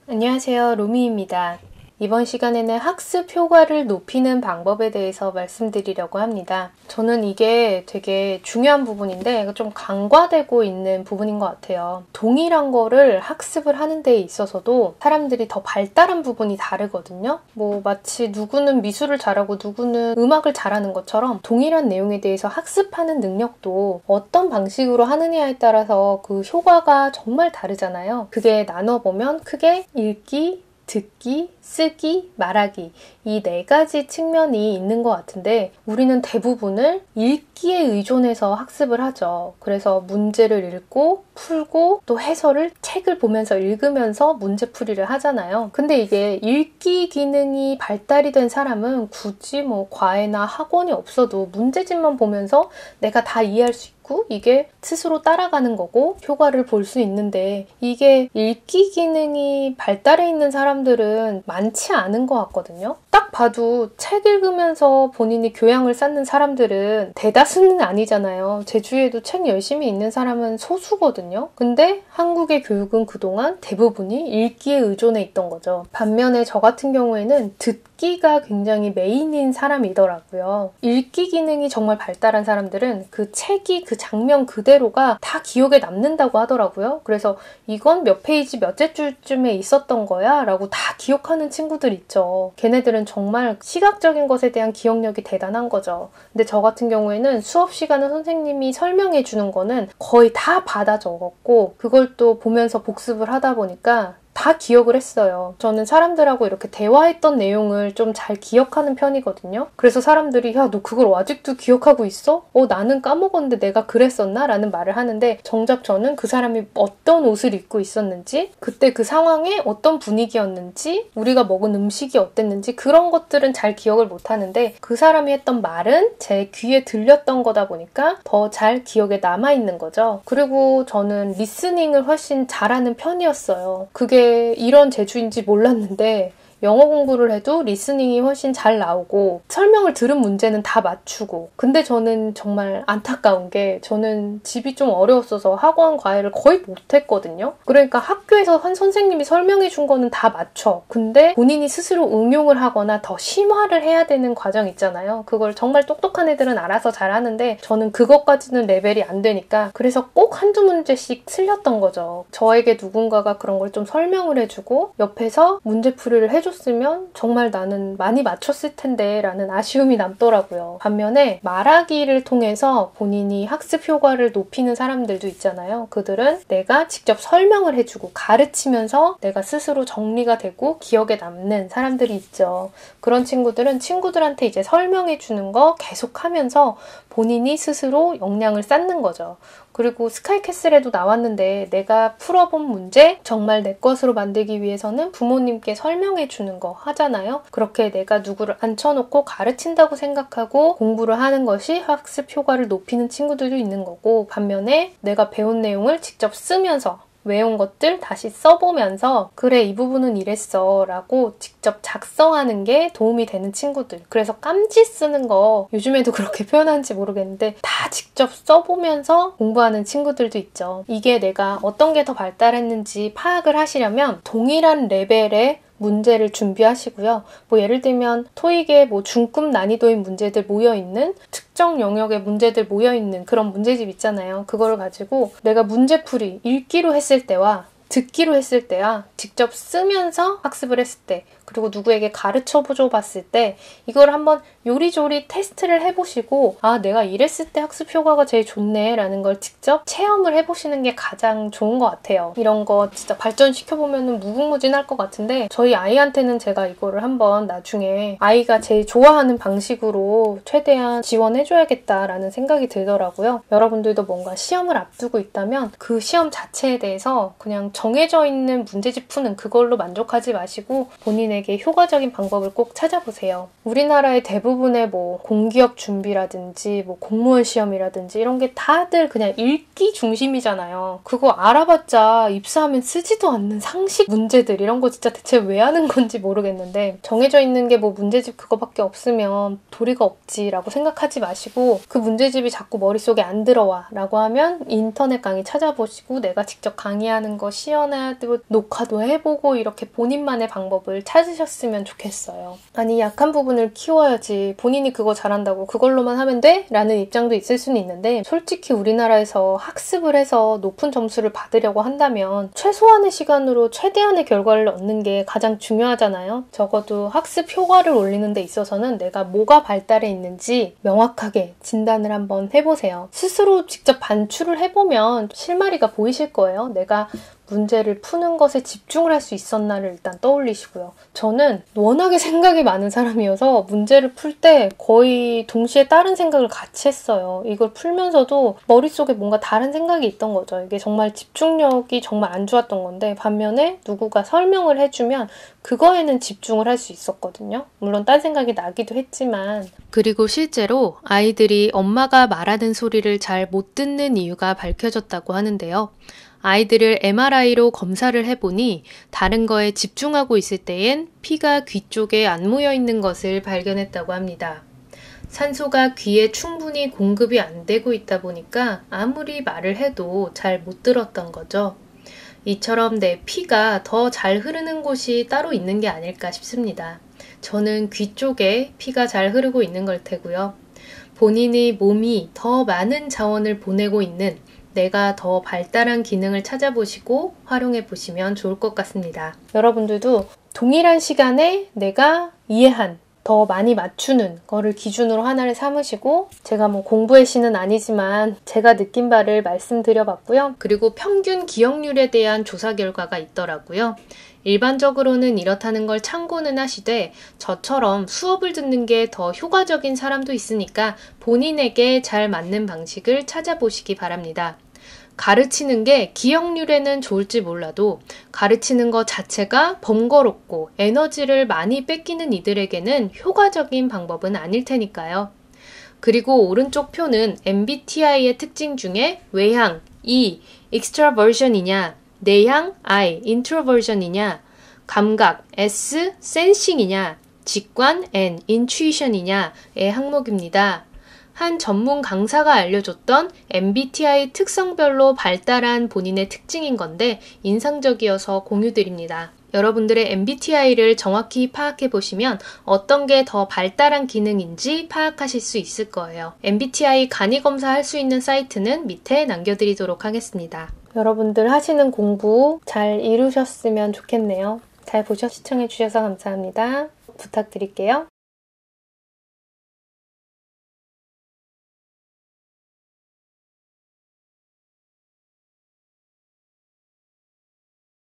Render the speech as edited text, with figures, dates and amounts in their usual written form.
안녕하세요, 로미입니다. 이번 시간에는 학습 효과를 높이는 방법에 대해서 말씀드리려고 합니다. 저는 이게 되게 중요한 부분인데 좀 간과되고 있는 부분인 것 같아요. 동일한 거를 학습을 하는 데 있어서도 사람들이 더 발달한 부분이 다르거든요. 마치 누구는 미술을 잘하고 누구는 음악을 잘하는 것처럼 동일한 내용에 대해서 학습하는 능력도 어떤 방식으로 하느냐에 따라서 그 효과가 정말 다르잖아요. 그게 나눠보면 크게 읽기, 듣기, 쓰기, 말하기 이 4가지 측면이 있는 것 같은데 우리는 대부분을 읽기에 의존해서 학습을 하죠. 그래서 문제를 읽고 풀고 또 해설을 책을 보면서 읽으면서 문제풀이를 하잖아요. 근데 이게 읽기 기능이 발달이 된 사람은 굳이 과외나 학원이 없어도 문제집만 보면서 내가 다 이해할 수 있고 이게 스스로 따라가는 거고 효과를 볼 수 있는데 이게 읽기 기능이 발달해 있는 사람들은 많지 않은 것 같거든요. 딱 봐도 책 읽으면서 본인이 교양을 쌓는 사람들은 대다수는 아니잖아요. 제 주위에도 책 열심히 읽는 사람은 소수거든요. 근데 한국의 교육은 그동안 대부분이 읽기에 의존해 있던 거죠. 반면에 저 같은 경우에는 듣기가 굉장히 메인인 사람이더라고요. 읽기 기능이 정말 발달한 사람들은 그 책이 그 장면 그대로가 다 기억에 남는다고 하더라고요. 그래서 이건 몇 페이지 몇째 줄쯤에 있었던 거야 라고 다 기억하는 친구들 있죠. 걔네들은 정말 시각적인 것에 대한 기억력이 대단한 거죠. 근데 저 같은 경우에는 수업 시간에 선생님이 설명해 주는 거는 거의 다 받아 적었고 그걸 또 보면서 복습을 하다 보니까 다 기억을 했어요. 저는 사람들하고 이렇게 대화했던 내용을 좀 잘 기억하는 편이거든요. 그래서 사람들이 야, 너 그걸 아직도 기억하고 있어? 나는 까먹었는데 내가 그랬었나? 라는 말을 하는데 정작 저는 그 사람이 어떤 옷을 입고 있었는지 그때 그 상황에 어떤 분위기였는지 우리가 먹은 음식이 어땠는지 그런 것들은 잘 기억을 못하는데 그 사람이 했던 말은 제 귀에 들렸던 거다 보니까 더 잘 기억에 남아있는 거죠. 그리고 저는 리스닝을 훨씬 잘하는 편이었어요. 그게 이런 재주인지 몰랐는데 영어 공부를 해도 리스닝이 훨씬 잘 나오고 설명을 들은 문제는 다 맞추고 근데 저는 정말 안타까운 게 저는 집이 좀 어려웠어서 학원 과외를 거의 못했거든요. 그러니까 학교에서 한 선생님이 설명해 준 거는 다 맞춰. 근데 본인이 스스로 응용을 하거나 더 심화를 해야 되는 과정 있잖아요. 그걸 정말 똑똑한 애들은 알아서 잘하는데 저는 그것까지는 레벨이 안 되니까 그래서 꼭 한두 문제씩 틀렸던 거죠. 저에게 누군가가 그런 걸 좀 설명을 해주고 옆에서 문제풀이를 해줬으면 정말 나는 많이 맞췄을 텐데 라는 아쉬움이 남더라고요. 반면에 말하기를 통해서 본인이 학습 효과를 높이는 사람들도 있잖아요. 그들은 내가 직접 설명을 해주고 가르치면서 내가 스스로 정리가 되고 기억에 남는 사람들이 있죠. 그런 친구들은 친구들한테 이제 설명해주는 거 계속하면서 본인이 스스로 역량을 쌓는 거죠. 그리고 스카이캐슬에도 나왔는데 내가 풀어본 문제 정말 내 것으로 만들기 위해서는 부모님께 설명해 주는 거 하잖아요. 그렇게 내가 누구를 앉혀놓고 가르친다고 생각하고 공부를 하는 것이 학습 효과를 높이는 친구들도 있는 거고 반면에 내가 배운 내용을 직접 쓰면서 외운 것들 다시 써보면서 그래 이 부분은 이랬어 라고 직접 작성하는 게 도움이 되는 친구들. 그래서 깜지 쓰는 거 요즘에도 그렇게 표현하는지 모르겠는데 다 직접 써보면서 공부하는 친구들도 있죠. 이게 내가 어떤 게 더 발달했는지 파악을 하시려면 동일한 레벨의 문제를 준비하시고요. 예를 들면 토익에 중급 난이도의 문제들 모여있는 특정 영역의 문제들 모여있는 그런 문제집 있잖아요. 그거를 가지고 내가 문제풀이 읽기로 했을 때와 듣기로 했을 때야 직접 쓰면서 학습을 했을 때 그리고 누구에게 가르쳐줘 봤을 때 이걸 한번 요리조리 테스트를 해보시고 아 내가 이랬을 때 학습 효과가 제일 좋네 라는 걸 직접 체험을 해보시는 게 가장 좋은 것 같아요. 이런 거 진짜 발전시켜보면 무궁무진할 것 같은데 저희 아이한테는 제가 이거를 한번 나중에 아이가 제일 좋아하는 방식으로 최대한 지원해줘야겠다라는 생각이 들더라고요. 여러분들도 뭔가 시험을 앞두고 있다면 그 시험 자체에 대해서 그냥 정해져 있는 문제집 푸는 그걸로 만족하지 마시고 본인의 본인에게 효과적인 방법을 꼭 찾아보세요. 우리나라의 대부분의 뭐 공기업 준비라든지 뭐 공무원 시험이라든지 이런 게 다들 그냥 읽기 중심이잖아요. 그거 알아봤자 입사하면 쓰지도 않는 상식 문제들 이런 거 진짜 대체 왜 하는 건지 모르겠는데 정해져 있는 게 뭐 문제집 그거밖에 없으면 도리가 없지라고 생각하지 마시고 그 문제집이 자꾸 머릿속에 안 들어와 라고 하면 인터넷 강의 찾아보시고 내가 직접 강의하는 거 시연하고 녹화도 해보고 이렇게 본인만의 방법을 찾으셨으면 좋겠어요. 아니 약한 부분을 키워야지 본인이 그거 잘한다고 그걸로만 하면 돼? 라는 입장도 있을 수는 있는데 솔직히 우리나라에서 학습을 해서 높은 점수를 받으려고 한다면 최소한의 시간으로 최대한의 결과를 얻는 게 가장 중요하잖아요. 적어도 학습 효과를 올리는 데 있어서는 내가 뭐가 발달해 있는지 명확하게 진단을 한번 해보세요. 스스로 직접 반추를 해보면 실마리가 보이실 거예요. 내가 문제를 푸는 것에 집중을 할 수 있었나를 일단 떠올리시고요. 저는 워낙에 생각이 많은 사람이어서 문제를 풀 때 거의 동시에 다른 생각을 같이 했어요. 이걸 풀면서도 머릿속에 뭔가 다른 생각이 있던 거죠. 이게 정말 집중력이 정말 안 좋았던 건데 반면에 누구가 설명을 해주면 그거에는 집중을 할 수 있었거든요. 물론 딴 생각이 나기도 했지만 그리고 실제로 아이들이 엄마가 말하는 소리를 잘 못 듣는 이유가 밝혀졌다고 하는데요. 아이들을 MRI로 검사를 해보니 다른 거에 집중하고 있을 때엔 피가 귀 쪽에 안 모여 있는 것을 발견했다고 합니다. 산소가 귀에 충분히 공급이 안 되고 있다 보니까 아무리 말을 해도 잘 못 들었던 거죠. 이처럼 내 피가 더 잘 흐르는 곳이 따로 있는 게 아닐까 싶습니다. 저는 귀 쪽에 피가 잘 흐르고 있는 걸 테고요. 본인의 몸이 더 많은 자원을 보내고 있는 내가 더 발달한 기능을 찾아보시고 활용해 보시면 좋을 것 같습니다. 여러분들도 동일한 시간에 내가 이해한 더 많이 맞추는 거를 기준으로 하나를 삼으시고 제가 뭐 공부의 신은 아니지만 제가 느낀 바를 말씀드려 봤고요. 그리고 평균 기억률에 대한 조사 결과가 있더라고요. 일반적으로는 이렇다는 걸 참고는 하시되 저처럼 수업을 듣는 게 더 효과적인 사람도 있으니까 본인에게 잘 맞는 방식을 찾아보시기 바랍니다. 가르치는 게 기억률에는 좋을지 몰라도 가르치는 것 자체가 번거롭고 에너지를 많이 뺏기는 이들에게는 효과적인 방법은 아닐 테니까요. 그리고 오른쪽 표는 MBTI의 특징 중에 외향, E, extraversion이냐, 내향, I, introversion이냐, 감각, S, sensing이냐, 직관, N, intuition이냐의 항목입니다. 한 전문 강사가 알려줬던 MBTI 특성별로 발달한 본인의 특징인 건데 인상적이어서 공유드립니다. 여러분들의 MBTI를 정확히 파악해 보시면 어떤 게 더 발달한 기능인지 파악하실 수 있을 거예요. MBTI 간이 검사할 수 있는 사이트는 밑에 남겨드리도록 하겠습니다. 여러분들 하시는 공부 잘 이루셨으면 좋겠네요. 잘 보셔서 시청해 주셔서 감사합니다. 부탁드릴게요.